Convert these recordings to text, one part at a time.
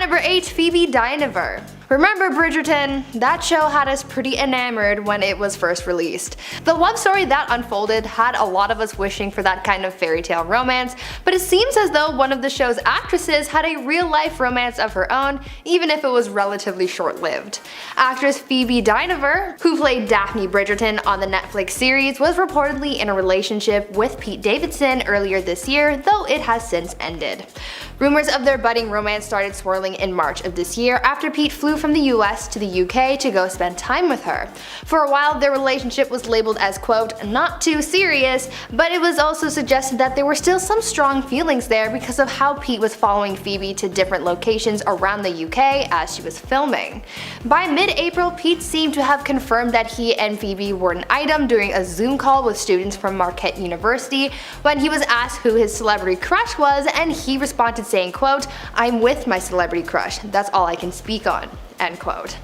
At number 8, Phoebe Dynevor. Remember Bridgerton? That show had us pretty enamored when it was first released. The love story that unfolded had a lot of us wishing for that kind of fairy tale romance, but it seems as though one of the show's actresses had a real-life romance of her own, even if it was relatively short-lived. Actress Phoebe Dynevor, who played Daphne Bridgerton on the Netflix series, was reportedly in a relationship with Pete Davidson earlier this year, though it has since ended. Rumors of their budding romance started swirling in March of this year after Pete flew from the US to the UK to go spend time with her. For a while, their relationship was labeled as, quote, not too serious, but it was also suggested that there were still some strong feelings there because of how Pete was following Phoebe to different locations around the UK as she was filming. By mid-April, Pete seemed to have confirmed that he and Phoebe were an item during a Zoom call with students from Marquette University when he was asked who his celebrity crush was, and he responded saying, quote, I'm with my celebrity crush, that's all I can speak on, end quote.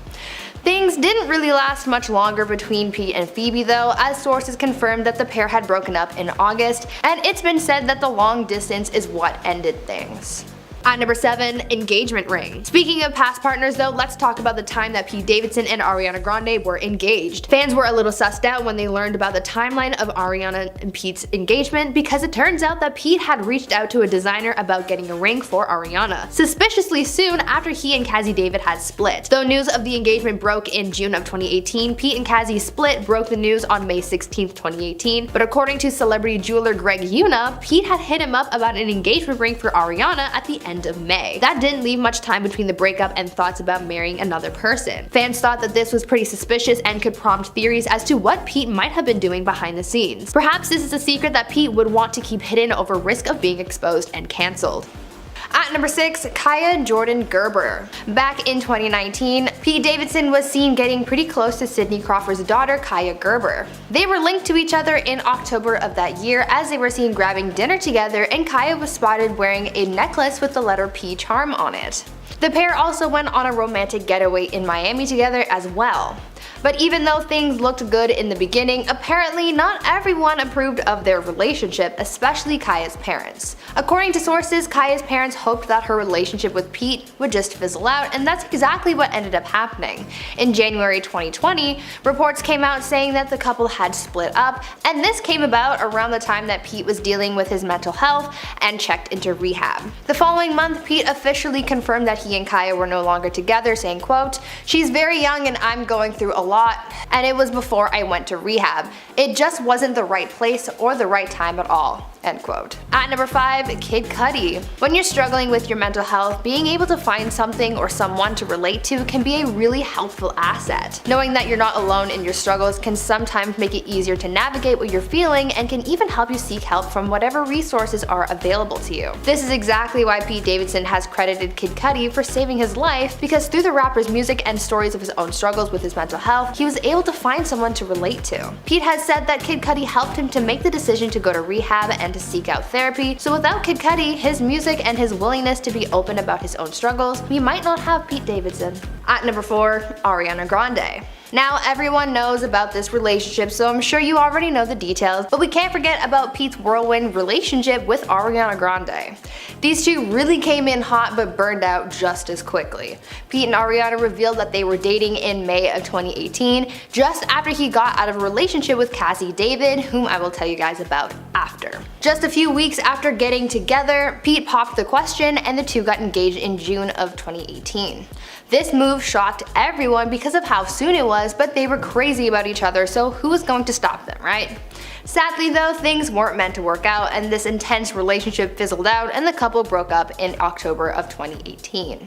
Things didn't really last much longer between Pete and Phoebe though, as sources confirmed that the pair had broken up in August, and it's been said that the long distance is what ended things. At number 7, engagement ring. Speaking of past partners though, let's talk about the time that Pete Davidson and Ariana Grande were engaged. Fans were a little sussed out when they learned about the timeline of Ariana and Pete's engagement because it turns out that Pete had reached out to a designer about getting a ring for Ariana, suspiciously soon after he and Cazzie David had split. Though news of the engagement broke in June of 2018, Pete and Cazzie's split broke the news on May 16, 2018, but according to celebrity jeweler Greg Yuna, Pete had hit him up about an engagement ring for Ariana at the end of May. That didn't leave much time between the breakup and thoughts about marrying another person. Fans thought that this was pretty suspicious and could prompt theories as to what Pete might have been doing behind the scenes. Perhaps this is a secret that Pete would want to keep hidden over risk of being exposed and cancelled. At number 6, Kaia Jordan Gerber. Back in 2019, Pete Davidson was seen getting pretty close to Sidney Crawford's daughter Kaia Gerber. They were linked to each other in October of that year as they were seen grabbing dinner together, and Kaia was spotted wearing a necklace with the letter P charm on it. The pair also went on a romantic getaway in Miami together as well. But even though things looked good in the beginning, apparently not everyone approved of their relationship, especially Kaia's parents. According to sources, Kaia's parents hoped that her relationship with Pete would just fizzle out, and that's exactly what ended up happening. In January 2020, reports came out saying that the couple had split up, and this came about around the time that Pete was dealing with his mental health and checked into rehab. The following month, Pete officially confirmed that he and Kaia were no longer together, saying, quote, she's very young and I'm going through a lot, and it was before I went to rehab. It just wasn't the right place or the right time at all, end quote. At number 5, Kid Cudi. When you're struggling with your mental health, being able to find something or someone to relate to can be a really helpful asset. Knowing that you're not alone in your struggles can sometimes make it easier to navigate what you're feeling and can even help you seek help from whatever resources are available to you. This is exactly why Pete Davidson has credited Kid Cudi for saving his life, because through the rapper's music and stories of his own struggles with his mental health, he was able to find someone to relate to. Pete has said that Kid Cudi helped him to make the decision to go to rehab and to seek out therapy, so without Kid Cudi, his music and his willingness to be open about his own struggles, we might not have Pete Davidson. At number 4, Ariana Grande. Now everyone knows about this relationship, so I'm sure you already know the details, but we can't forget about Pete's whirlwind relationship with Ariana Grande. These two really came in hot but burned out just as quickly. Pete and Ariana revealed that they were dating in May of 2018, just after he got out of a relationship with Cazzie David, whom I will tell you guys about after. Just a few weeks after getting together, Pete popped the question and the two got engaged in June of 2018. This move shocked everyone because of how soon it was, but they were crazy about each other, so who was going to stop them, right? Sadly though, things weren't meant to work out, and this intense relationship fizzled out and the couple broke up in October of 2018.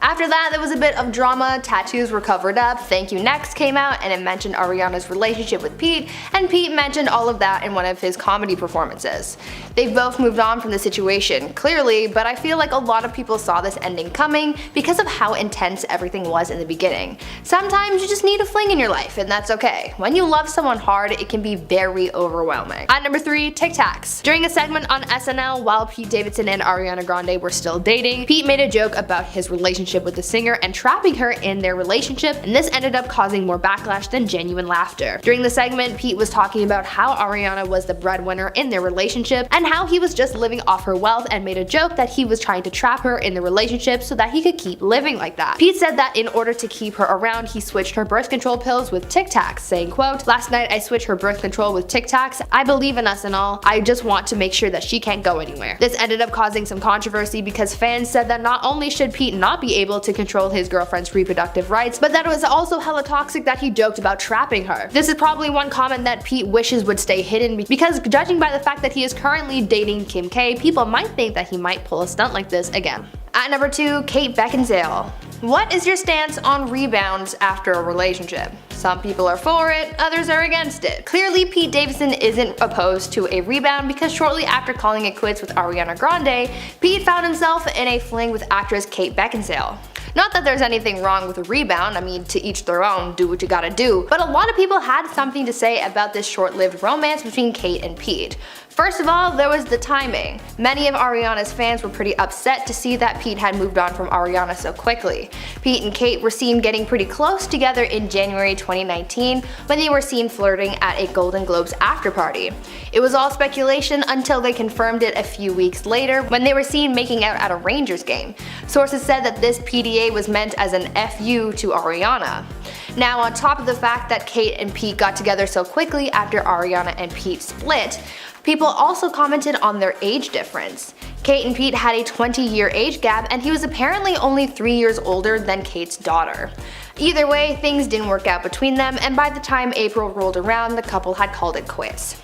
After that, there was a bit of drama, tattoos were covered up, Thank You Next came out and it mentioned Ariana's relationship with Pete, and Pete mentioned all of that in one of his comedy performances. They've both moved on from the situation, clearly, but I feel like a lot of people saw this ending coming because of how intense everything was in the beginning. Sometimes you just need a fling in your life, and that's okay. When you love someone hard, it can be very overwhelming. At number 3, Tic Tacs. During a segment on SNL while Pete Davidson and Ariana Grande were still dating, Pete made a joke about his relationship relationship with the singer and trapping her in their relationship, and this ended up causing more backlash than genuine laughter. During the segment, Pete was talking about how Ariana was the breadwinner in their relationship and how he was just living off her wealth, and made a joke that he was trying to trap her in the relationship so that he could keep living like that. Pete said that in order to keep her around, he switched her birth control pills with Tic Tacs, saying, quote, "Last night I switched her birth control with Tic Tacs. I believe in us and all. I just want to make sure that she can't go anywhere." This ended up causing some controversy because fans said that not only should Pete not be able to control his girlfriend's reproductive rights, but that it was also hella toxic that he joked about trapping her. This is probably one comment that Pete wishes would stay hidden, because judging by the fact that he is currently dating Kim K, people might think that he might pull a stunt like this again. At number 2, Kate Beckinsale. What is your stance on rebounds after a relationship? Some people are for it, others are against it. Clearly, Pete Davidson isn't opposed to a rebound, because shortly after calling it quits with Ariana Grande, Pete found himself in a fling with actress Kate Beckinsale. Not that there's anything wrong with a rebound, I mean, to each their own, do what you gotta do, but a lot of people had something to say about this short-lived romance between Kate and Pete. First of all, there was the timing. Many of Ariana's fans were pretty upset to see that Pete had moved on from Ariana so quickly. Pete and Kate were seen getting pretty close together in January 2019 when they were seen flirting at a Golden Globes after party. It was all speculation until they confirmed it a few weeks later when they were seen making out at a Rangers game. Sources said that this PDA was meant as an FU to Ariana. Now, on top of the fact that Kate and Pete got together so quickly after Ariana and Pete split, people also commented on their age difference. Kate and Pete had a 20-year age gap, and he was apparently only 3 years older than Kate's daughter. Either way, things didn't work out between them, and by the time April rolled around, the couple had called it quits.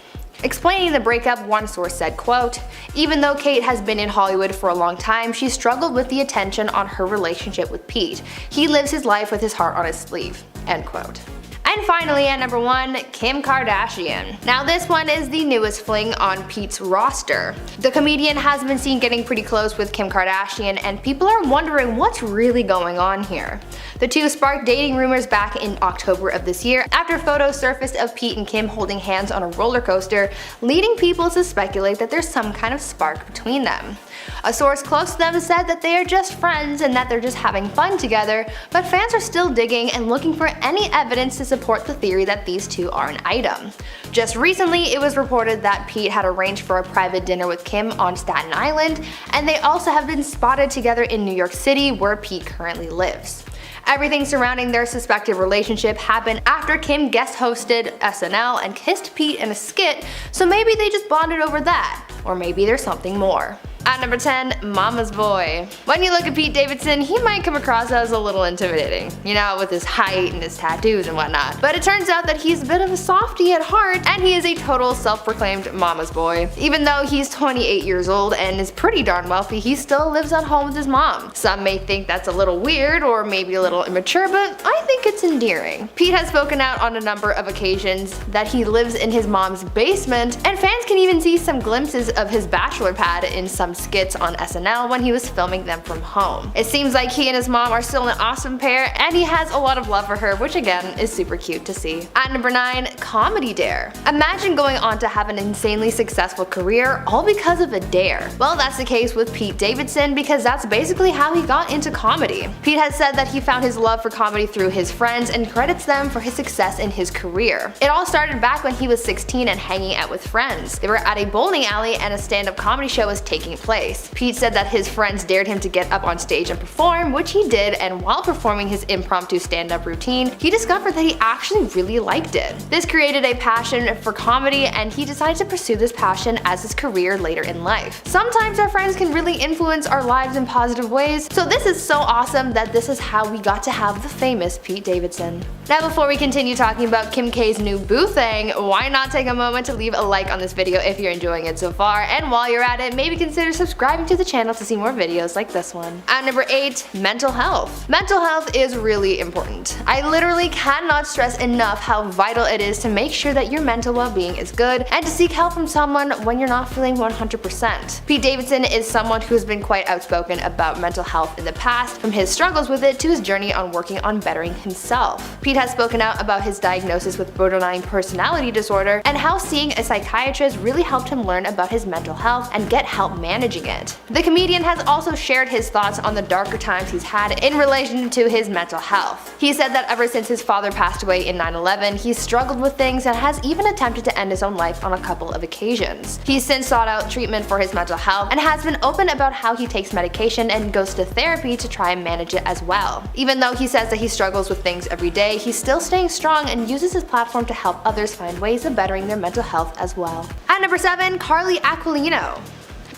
Explaining the breakup, one source said, quote, "Even though Kate has been in Hollywood for a long time, she struggled with the attention on her relationship with Pete. He lives his life with his heart on his sleeve." End quote. And finally, at number 1, Kim Kardashian. Now this one is the newest fling on Pete's roster. The comedian has been seen getting pretty close with Kim Kardashian, and people are wondering what's really going on here. The two sparked dating rumors back in October of this year after photos surfaced of Pete and Kim holding hands on a roller coaster, leading people to speculate that there's some kind of spark between them. A source close to them said that they are just friends and that they're just having fun together, but fans are still digging and looking for any evidence to support the theory that these two are an item. Just recently, it was reported that Pete had arranged for a private dinner with Kim on Staten Island, and they also have been spotted together in New York City, where Pete currently lives. Everything surrounding their suspected relationship happened after Kim guest hosted SNL and kissed Pete in a skit, so maybe they just bonded over that. Or maybe there's something more. At number 10, Mama's Boy. When you look at Pete Davidson, he might come across as a little intimidating, you know, with his height and his tattoos and whatnot. But it turns out that he's a bit of a softie at heart, and he is a total self-proclaimed mama's boy. Even though he's 28 years old and is pretty darn wealthy, he still lives at home with his mom. Some may think that's a little weird or maybe a little immature, but I think it's endearing. Pete has spoken out on a number of occasions that he lives in his mom's basement, and fans can even see some glimpses of his bachelor pad in some skits on SNL when he was filming them from home. It seems like he and his mom are still an awesome pair, and he has a lot of love for her, which again is super cute to see. At number 9, Comedy Dare. Imagine going on to have an insanely successful career all because of a dare. Well, that's the case with Pete Davidson, because that's basically how he got into comedy. Pete has said that he found his love for comedy through his friends and credits them for his success in his career. It all started back when he was 16 and hanging out with friends. They were at a bowling alley and a stand-up comedy show was taking place. Pete said that his friends dared him to get up on stage and perform, which he did, and while performing his impromptu stand-up routine, he discovered that he actually really liked it. This created a passion for comedy, and he decided to pursue this passion as his career later in life. Sometimes our friends can really influence our lives in positive ways, so this is so awesome that this is how we got to have the famous Pete Davidson. Now, before we continue talking about Kim K's new boo thing, why not take a moment to leave a like on this video if you're enjoying it so far, and while you're at it, maybe consider subscribing to the channel to see more videos like this one. At number 8, mental health. Mental health is really important. I literally cannot stress enough how vital it is to make sure that your mental well-being is good and to seek help from someone when you're not feeling 100%. Pete Davidson is someone who has been quite outspoken about mental health in the past, from his struggles with it to his journey on working on bettering himself. Pete has spoken out about his diagnosis with borderline personality disorder and how seeing a psychiatrist really helped him learn about his mental health and get help managing managing it. The comedian has also shared his thoughts on the darker times he's had in relation to his mental health. He said that ever since his father passed away in 9/11, he's struggled with things and has even attempted to end his own life on a couple of occasions. He's since sought out treatment for his mental health and has been open about how he takes medication and goes to therapy to try and manage it as well. Even though he says that he struggles with things every day, he's still staying strong and uses his platform to help others find ways of bettering their mental health as well. At number 7, Carly Aquilino.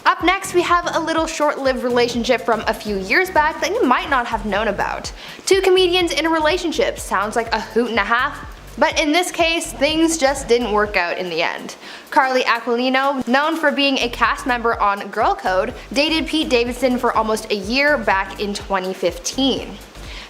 Up next, we have a little short-lived relationship from a few years back that you might not have known about. Two comedians in a relationship sounds like a hoot and a half, but in this case, things just didn't work out in the end. Carly Aquilino, known for being a cast member on Girl Code, dated Pete Davidson for almost a year back in 2015.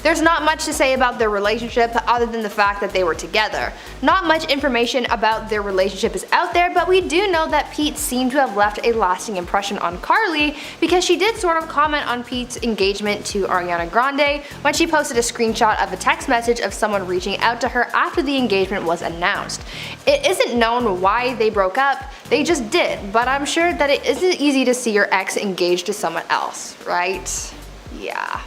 There's not much to say about their relationship other than the fact that they were together. Not much information about their relationship is out there, but we do know that Pete seemed to have left a lasting impression on Carly because she did sort of comment on Pete's engagement to Ariana Grande when she posted a screenshot of a text message of someone reaching out to her after the engagement was announced. It isn't known why they broke up, they just did, but I'm sure that it isn't easy to see your ex engaged to someone else, right? Yeah.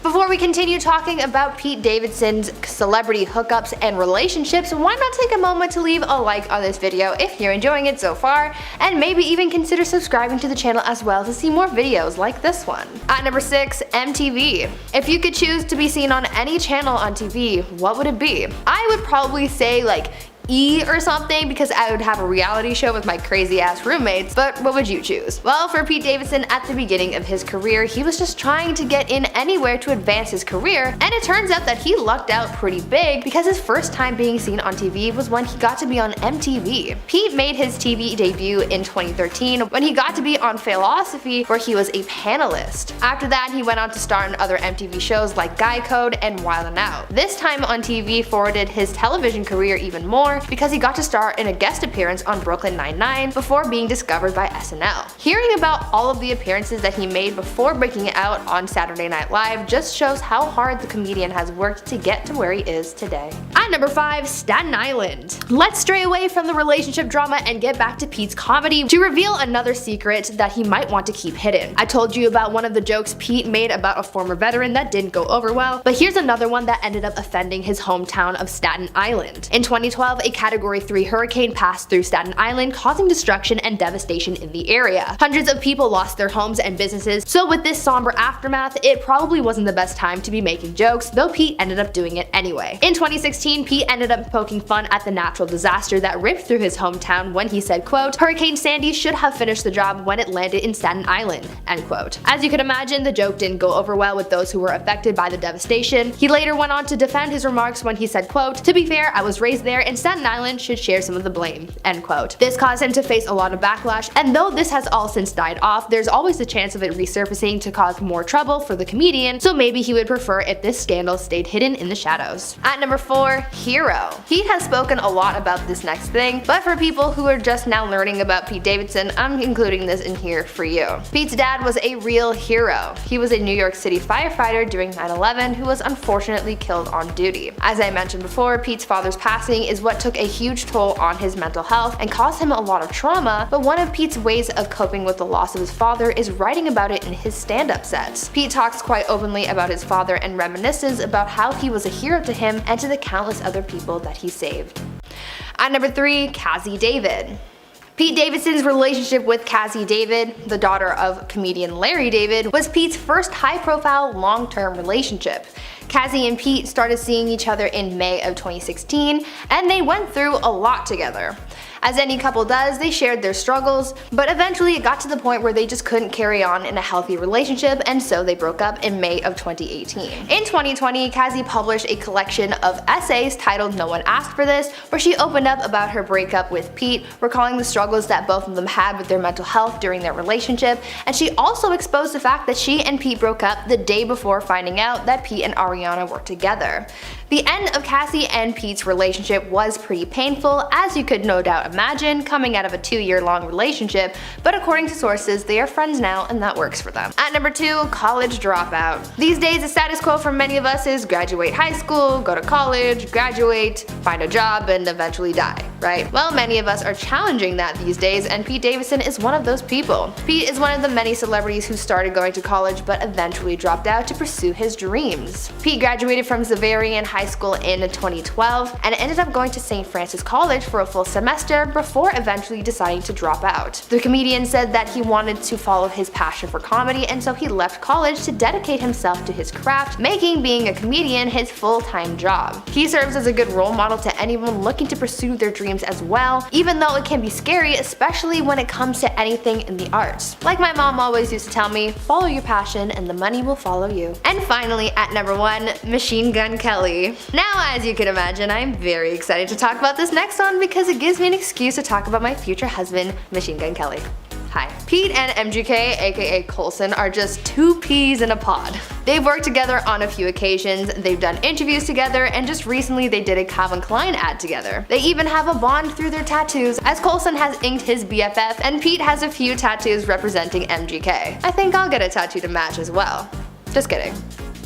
Before we continue talking about Pete Davidson's celebrity hookups and relationships, why not take a moment to leave a like on this video if you're enjoying it so far, and maybe even consider subscribing to the channel as well to see more videos like this one. At number 6, MTV. If you could choose to be seen on any channel on TV, what would it be? I would probably say like E or something because I would have a reality show with my crazy ass roommates, but what would you choose? Well, for Pete Davidson, at the beginning of his career, he was just trying to get in anywhere to advance his career, and it turns out that he lucked out pretty big because his first time being seen on TV was when he got to be on MTV. Pete made his TV debut in 2013 when he got to be on Philosophy, where he was a panelist. After that, he went on to star in other MTV shows like Guy Code and Wild 'N Out. This time on TV forwarded his television career even more because he got to star in a guest appearance on Brooklyn Nine-Nine before being discovered by SNL. Hearing about all of the appearances that he made before breaking out on Saturday Night Live just shows how hard the comedian has worked to get to where he is today. At number 5, Staten Island. Let's stray away from the relationship drama and get back to Pete's comedy to reveal another secret that he might want to keep hidden. I told you about one of the jokes Pete made about a former veteran that didn't go over well, but here's another one that ended up offending his hometown of Staten Island. In 2012, a Category 3 hurricane passed through Staten Island, causing destruction and devastation in the area. Hundreds of people lost their homes and businesses, so with this somber aftermath, it probably wasn't the best time to be making jokes, though Pete ended up doing it anyway. In 2016, Pete ended up poking fun at the natural disaster that ripped through his hometown when he said, quote, "Hurricane Sandy should have finished the job when it landed in Staten Island," end quote. As you can imagine, the joke didn't go over well with those who were affected by the devastation. He later went on to defend his remarks when he said, quote, "To be fair, I was raised there and Staten Island should share some of the blame," end quote. This caused him to face a lot of backlash, and though this has all since died off, there's always the chance of it resurfacing to cause more trouble for the comedian, so maybe he would prefer if this scandal stayed hidden in the shadows. At number 4, Hero. Pete has spoken a lot about this next thing, but for people who are just now learning about Pete Davidson, I'm including this in here for you. Pete's dad was a real hero. He was a New York City firefighter during 9/11 who was unfortunately killed on duty. As I mentioned before, Pete's father's passing is what took a huge toll on his mental health and caused him a lot of trauma, but one of Pete's ways of coping with the loss of his father is writing about it in his stand-up sets. Pete talks quite openly about his father and reminisces about how he was a hero to him and to the countless other people that he saved. At number 3, Cazzie David. Pete Davidson's relationship with Cazzie David, the daughter of comedian Larry David, was Pete's first high-profile long-term relationship. Cazzie and Pete started seeing each other in May of 2016, and they went through a lot together. As any couple does, they shared their struggles, but eventually it got to the point where they just couldn't carry on in a healthy relationship, and so they broke up in May of 2018. In 2020, Cazzie published a collection of essays titled "No One Asked for This," where she opened up about her breakup with Pete, recalling the struggles that both of them had with their mental health during their relationship, and she also exposed the fact that she and Pete broke up the day before finding out that Pete and Ariana were together. The end of Cazzie and Pete's relationship was pretty painful, as you could no doubt imagine, coming out of a 2-year-long relationship, but according to sources, they are friends now and that works for them. At number 2, college dropout. These days, the status quo for many of us is graduate high school, go to college, graduate, find a job, and eventually die, right? Well, many of us are challenging that these days, and Pete Davidson is one of those people. Pete is one of the many celebrities who started going to college but eventually dropped out to pursue his dreams. Pete graduated from Xaverian High School in 2012 and ended up going to St. Francis College for a full semester before eventually deciding to drop out. The comedian said that he wanted to follow his passion for comedy, and so he left college to dedicate himself to his craft, making being a comedian his full-time job. He serves as a good role model to anyone looking to pursue their dreams as well, even though it can be scary, especially when it comes to anything in the arts. Like my mom always used to tell me, follow your passion and the money will follow you. And finally, at number 1, Machine Gun Kelly. Now, as you can imagine, I'm very excited to talk about this next one because it gives me an excuse to talk about my future husband, Machine Gun Kelly. Hi. Pete and MGK, aka Coulson, are just two peas in a pod. They've worked together on a few occasions, they've done interviews together, and just recently they did a Calvin Klein ad together. They even have a bond through their tattoos, as Coulson has inked his BFF and Pete has a few tattoos representing MGK. I think I'll get a tattoo to match as well. Just kidding.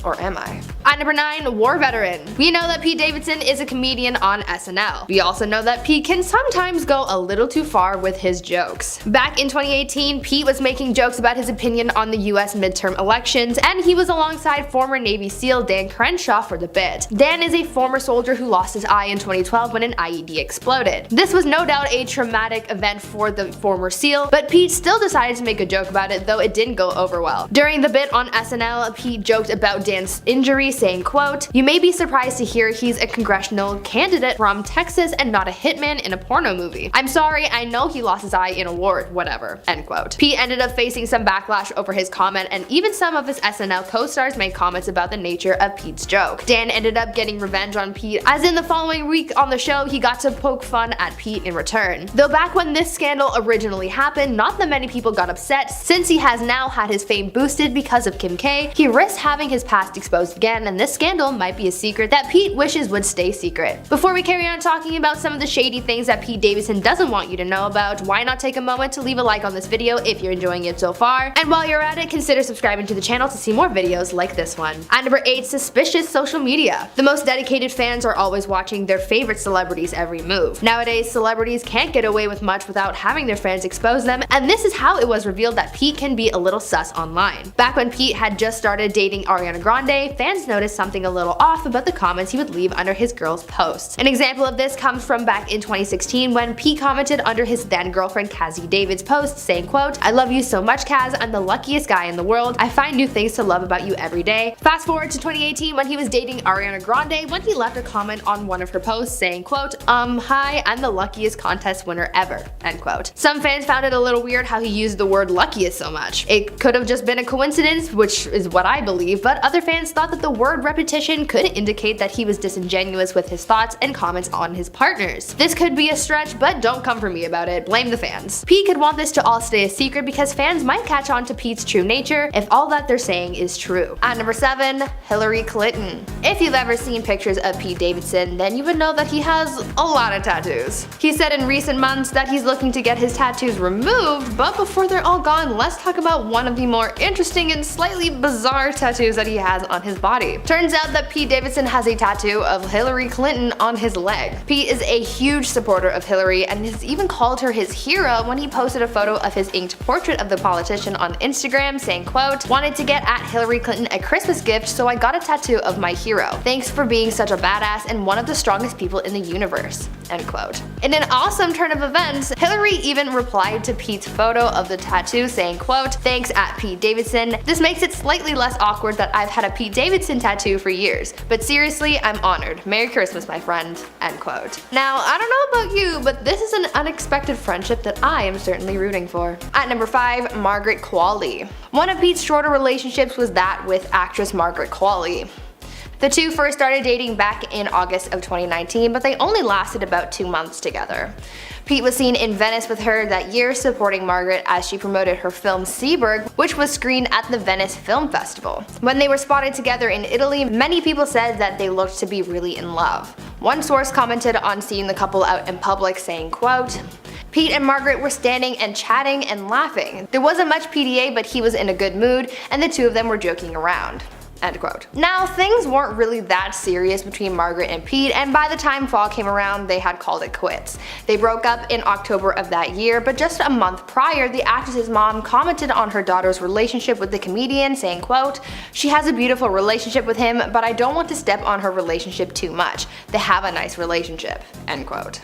Or am I? At number 9, War Veteran. We know that Pete Davidson is a comedian on SNL. We also know that Pete can sometimes go a little too far with his jokes. Back in 2018, Pete was making jokes about his opinion on the US midterm elections, and he was alongside former Navy SEAL Dan Crenshaw for the bit. Dan is a former soldier who lost his eye in 2012 when an IED exploded. This was no doubt a traumatic event for the former SEAL, but Pete still decided to make a joke about it, though it didn't go over well. During the bit on SNL, Pete joked about Dan's injury, saying, quote, "You may be surprised to hear he's a congressional candidate from Texas and not a hitman in a porno movie. I'm sorry, I know he lost his eye in a war, whatever," end quote. Pete ended up facing some backlash over his comment, and even some of his SNL co-stars made comments about the nature of Pete's joke. Dan ended up getting revenge on Pete, as in the following week on the show he got to poke fun at Pete in return. Though back when this scandal originally happened, not that many people got upset, since he has now had his fame boosted because of Kim K. He risked having his past exposed again, and this scandal might be a secret that Pete wishes would stay secret. Before we carry on talking about some of the shady things that Pete Davidson doesn't want you to know about, why not take a moment to leave a like on this video if you're enjoying it so far, and while you're at it, consider subscribing to the channel to see more videos like this one. At number 8, suspicious social media. The most dedicated fans are always watching their favorite celebrities' every move. Nowadays, celebrities can't get away with much without having their fans expose them, and this is how it was revealed that Pete can be a little sus online. Back when Pete had just started dating Ariana Grande, fans noticed something a little off about the comments he would leave under his girl's posts. An example of this comes from back in 2016 when Pete commented under his then girlfriend Cazzie David's post saying, quote, "I love you so much, Kaz, I'm the luckiest guy in the world, I find new things to love about you every day." Fast forward to 2018 when he was dating Ariana Grande, when he left a comment on one of her posts saying, quote, "Hi, I'm the luckiest contest winner ever," end quote. Some fans found it a little weird how he used the word luckiest so much. It could have just been a coincidence, which is what I believe, but other fans thought that the word repetition could indicate that he was disingenuous with his thoughts and comments on his partners. This could be a stretch, but don't come for me about it, blame the fans. Pete could want this to all stay a secret because fans might catch on to Pete's true nature if all that they're saying is true. At number 7, Hillary Clinton. If you've ever seen pictures of Pete Davidson, then you would know that he has a lot of tattoos. He said in recent months that he's looking to get his tattoos removed, but before they're all gone, let's talk about one of the more interesting and slightly bizarre tattoos that he has on his body. Turns out that Pete Davidson has a tattoo of Hillary Clinton on his leg. Pete is a huge supporter of Hillary and has even called her his hero when he posted a photo of his inked portrait of the politician on Instagram saying, quote, "Wanted to get at Hillary Clinton a Christmas gift, so I got a tattoo of my hero. Thanks for being such a badass and one of the strongest people in the universe," end quote. In an awesome turn of events, Hillary even replied to Pete's photo of the tattoo saying, quote, "Thanks at Pete Davidson. This makes it slightly less awkward that I've had a Pete Davidson tattoo for years, but seriously, I'm honored. Merry Christmas, my friend," end quote. Now, I don't know about you, but this is an unexpected friendship that I am certainly rooting for. At number 5, Margaret Qualley. One of Pete's shorter relationships was that with actress Margaret Qualley. The two first started dating back in August of 2019, but they only lasted about 2 months together. Pete was seen in Venice with her that year, supporting Margaret as she promoted her film Seberg, which was screened at the Venice Film Festival. When they were spotted together in Italy, many people said that they looked to be really in love. One source commented on seeing the couple out in public saying, quote, "Pete and Margaret were standing and chatting and laughing. There wasn't much PDA, but he was in a good mood, and the two of them were joking around." End quote. Now, things weren't really that serious between Margaret and Pete, and by the time fall came around, they had called it quits. They broke up in October of that year, but just a month prior, the actress's mom commented on her daughter's relationship with the comedian, saying, quote, "She has a beautiful relationship with him, but I don't want to step on her relationship too much. They have a nice relationship." End quote.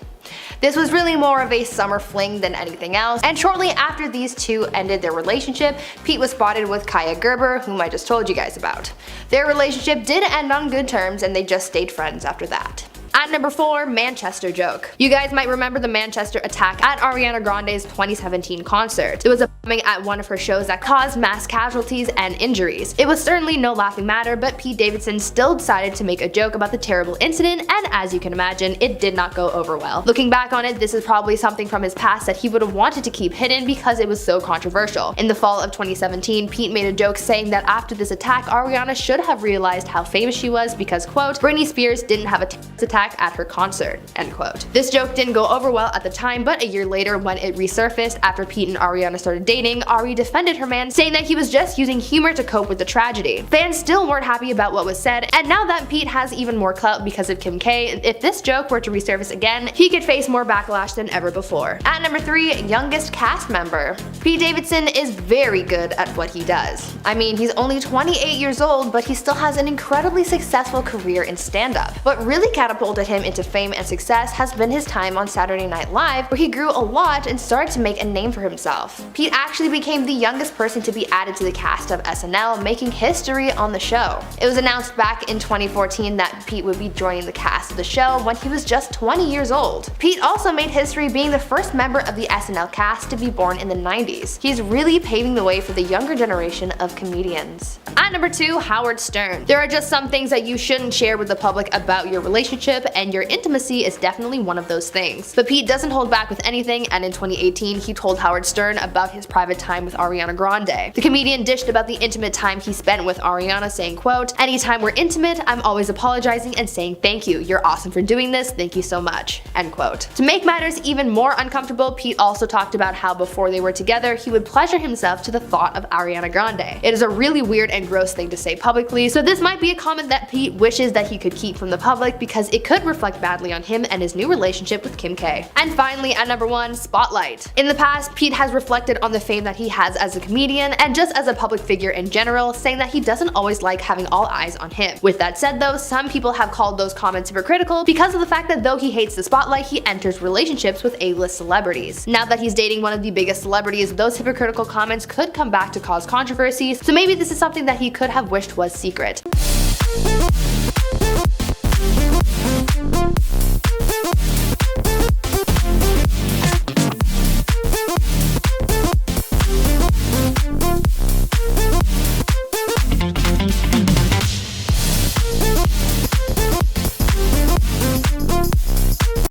This was really more of a summer fling than anything else, and shortly after these two ended their relationship, Pete was spotted with Kaia Gerber, whom I just told you guys about. Their relationship did end on good terms, and they just stayed friends after that. At number 4, Manchester joke. You guys might remember the Manchester attack at Ariana Grande's 2017 concert. It was a bombing at one of her shows that caused mass casualties and injuries. It was certainly no laughing matter, but Pete Davidson still decided to make a joke about the terrible incident, and as you can imagine, it did not go over well. Looking back on it, this is probably something from his past that he would have wanted to keep hidden because it was so controversial. In the fall of 2017, Pete made a joke saying that after this attack, Ariana should have realized how famous she was because, quote, "Britney Spears didn't have a terrorist attack at her concert." End quote. This joke didn't go over well at the time, but a year later when it resurfaced after Pete and Ariana started dating, Ari defended her man, saying that he was just using humor to cope with the tragedy. Fans still weren't happy about what was said, and now that Pete has even more clout because of Kim K, if this joke were to resurface again, he could face more backlash than ever before. At number 3, youngest cast member. Pete Davidson is very good at what he does. I mean, he's only 28 years old, but he still has an incredibly successful career in stand-up. What really catapulted him into fame and success has been his time on Saturday Night Live, where he grew a lot and started to make a name for himself. Pete actually became the youngest person to be added to the cast of SNL, making history on the show. It was announced back in 2014 that Pete would be joining the cast of the show when he was just 20 years old. Pete also made history being the first member of the SNL cast to be born in the 90s. He's really paving the way for the younger generation of comedians. At number 2, Howard Stern. There are just some things that you shouldn't share with the public about your relationship, and your intimacy is definitely one of those things. But Pete doesn't hold back with anything, and in 2018 he told Howard Stern about his private time with Ariana Grande. The comedian dished about the intimate time he spent with Ariana, saying, quote, "Anytime we're intimate, I'm always apologizing and saying thank you. You're awesome for doing this. Thank you so much." End quote. To make matters even more uncomfortable, Pete also talked about how before they were together, he would pleasure himself to the thought of Ariana Grande. It is a really weird and gross thing to say publicly, so this might be a comment that Pete wishes that he could keep from the public because it could reflect badly on him and his new relationship with Kim K. And finally, at number 1, Spotlight. In the past, Pete has reflected on the fame that he has as a comedian and just as a public figure in general, saying that he doesn't always like having all eyes on him. With that said though, some people have called those comments hypocritical because of the fact that though he hates the spotlight, he enters relationships with A-list celebrities. Now that he's dating one of the biggest celebrities, those hypocritical comments could come back to cause controversy, so maybe this is something that he could have wished was secret.